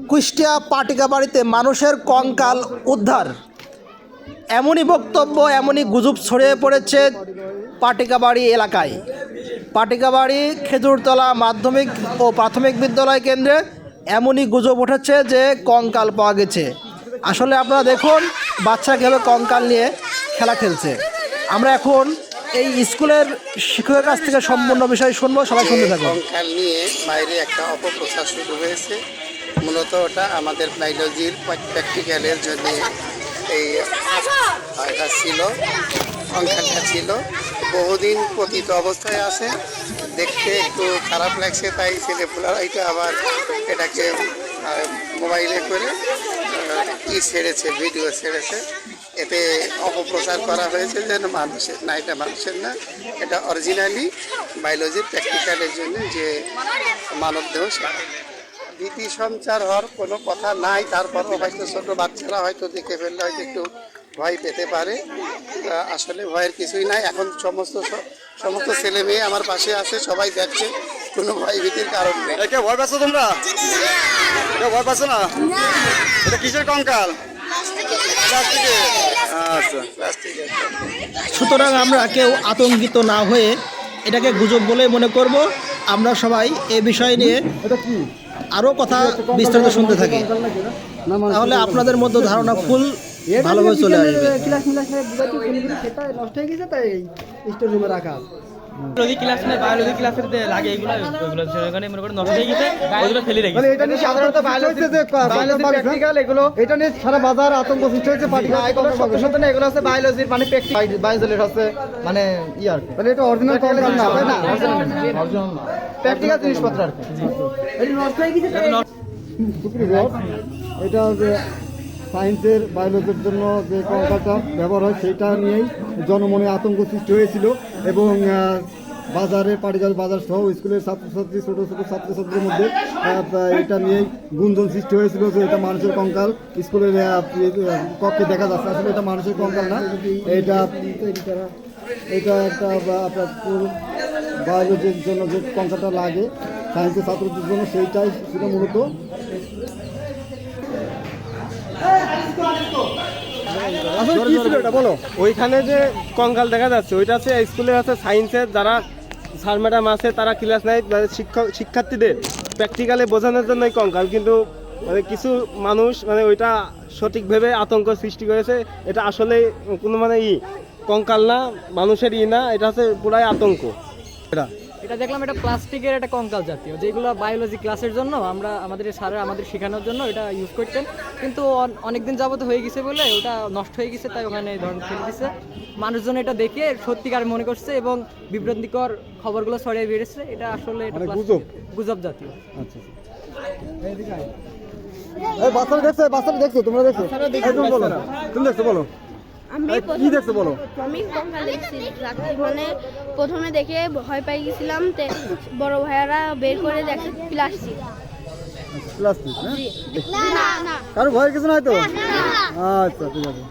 কুষ্টিয়া পাটিকাবাড়িতে মানুষের কঙ্কাল উদ্ধার, এমনই বক্তব্য, এমনই গুজব ছড়িয়ে পড়েছে পাটিকাবাড়ি এলাকায়। পাটিকাবাড়ি খেজুরতলা মাধ্যমিক ও প্রাথমিক বিদ্যালয় কেন্দ্রে এমনই গুজব উঠেছে যে কঙ্কাল পাওয়া গেছে। আসলে আপনারা দেখুন বাচ্চা কীভাবে কঙ্কাল নিয়ে খেলা খেলছে। আমরা এখন এই স্কুলের শিক্ষকের কাছ থেকে সম্পূর্ণ বিষয় শুনবো, সবাই শুনতে থাকুন। কঙ্কাল নিয়ে বাইরে একটা অপপ্রচার শুরু হয়েছে। মূলত ওটা আমাদের বায়োলজির প্র্যাকটিক্যালের জন্য এই এটা ছিল, কঙ্কালটা ছিল বহুদিন পতিত অবস্থায় আছে, দেখতে একটু খারাপ লাগছে, তাই ছেলেপুলারা এটা আবার এটাকে মোবাইলে করে ছেড়েছে, ভিডিও ছেড়েছে। এতে অপপ্রচার করা হয়েছে যেন মানুষের না, এটা মানুষের না, এটা অরিজিনালি বায়োলজির প্র্যাকটিক্যালের জন্য যে মানবদেহ সেটা। ভীতি সঞ্চার হওয়ার কোনো কথা নাই, তারপরও হয়তো ছোটো বাচ্চারা হয়তো দেখে ফেললে হয়তো একটু ভয় পেতে পারে। আসলে ভয়ের কিছুই নাই। এখন সমস্ত ছেলে মেয়ে আমার পাশে আছে, সবাই দেখছে, কোনো ভয় ভীতির কারণ নেই। ভয় পাচ্ছ তোমরা? ভয় পাচ্ছ না? এটা কিসের কঙ্কাল? সুতরাং আমরা কেউ আতঙ্কিত না হয়ে এটাকে গুজব বলে মনে করব। আমরা সবাই এ বিষয় নিয়ে আরও কথা বিস্তারিত শুনতে থাকি, তাহলে আপনাদের মধ্যে ধারণা ফুল ভালোভাবে চলে আসবে। ক্লাস সেটা নষ্ট হয়ে গেছে, তাই স্টোর রুমে রাখা। বায়োলজি ক্লাস নেই, বায়োলজি ক্লাসের লাগে এগুলো সেখানে মনে করে নষ্ট হয়ে গেছে, ওইগুলো ফেলে রেখেছে। মানে এটা নিয়ে সাধারণত বায়োলজি প্র্যাকটিক্যাল এগুলো, এটা নিয়ে সারা বাজার আতঙ্ক সৃষ্টি হয়েছে। সত্য না, এগুলো হচ্ছে বায়োলজির মানে প্র্যাকটিক্যাল, বায়োলজির হচ্ছে মানে ইয়ার, মানে এটা অরিজিনাল কঙ্কাল না, না অরিজিনাল প্র্যাকটিক্যাল জিনিসপত্র আর কি। এটা নষ্ট হয়ে গেছে। এটা যে সায়েন্সের বায়োলজির জন্য যে কঙ্কালটা ব্যবহার হয় সেইটা নিয়েই জনমনে আতঙ্ক সৃষ্টি হয়েছিল, এবং বাজারে পাটিকাবাড়ি বাজার সহ স্কুলের ছাত্রছাত্রী ছোটো ছোটো ছাত্রছাত্রীর মধ্যে এটা নিয়েই গুঞ্জন সৃষ্টি হয়েছিল যে এটা মানুষের কঙ্কাল। স্কুলের কক্ষে দেখা যাচ্ছে, আসলে এটা মানুষের কঙ্কাল না, এটা একটা আপনার বায়োলজির জন্য যে কঙ্কালটা লাগে সায়েন্সের ছাত্রদের জন্য, সেইটাই ছিল মূলত। ওইখানে যে কঙ্কাল দেখা যাচ্ছে ওইটা আছে স্কুলে আছে সায়েন্সের যারা স্যার ম্যাডাম আছে, তারা ক্লাস নেয় শিক্ষার্থীদের প্র্যাকটিক্যালে বোঝানোর জন্য এই কঙ্কাল। কিন্তু মানে কিছু মানুষ মানে ওইটা সঠিকভাবে আতঙ্ক সৃষ্টি করেছে। এটা আসলে কোনো মানে কঙ্কাল না, মানুষের না, এটা হচ্ছে পুরাই আতঙ্ক। এটা দেখলাম এটা প্লাস্টিকের একটা কঙ্কাল জাতীয়, যেগুলো বায়োলজি ক্লাসের জন্য আমরা আমাদের স্যারের আমাদের শেখানোর জন্য এটা ইউজ করতেন, কিন্তু অনেকদিন যাবত হয়ে গেছে বলে ওটা নষ্ট হয়ে গেছে, তাই ওখানে ধরুন ফেলে দিচ্ছে। মানুষজন এটা দেখে সত্যিকার মনে করছে এবং বিভ্রান্তিকর খবরগুলো ছড়িয়ে বেড়েছে। এটা আসলে গুজব জাতীয়। বাচ্চারা দেখছো, তোমরা দেখছো? তুমি দেখছো, বলো কি দেখছো বলো। আমি কঙ্কাল দেখছি রাত্রি, মানে প্রথমে দেখে ভয় পাই গেছিলাম, বড় ভাইয়ারা বের করে দেখে প্লাস্টিক। প্লাস্টিক না, কারো ভয়ের কিছু নাই তো? আচ্ছা ঠিক আছে।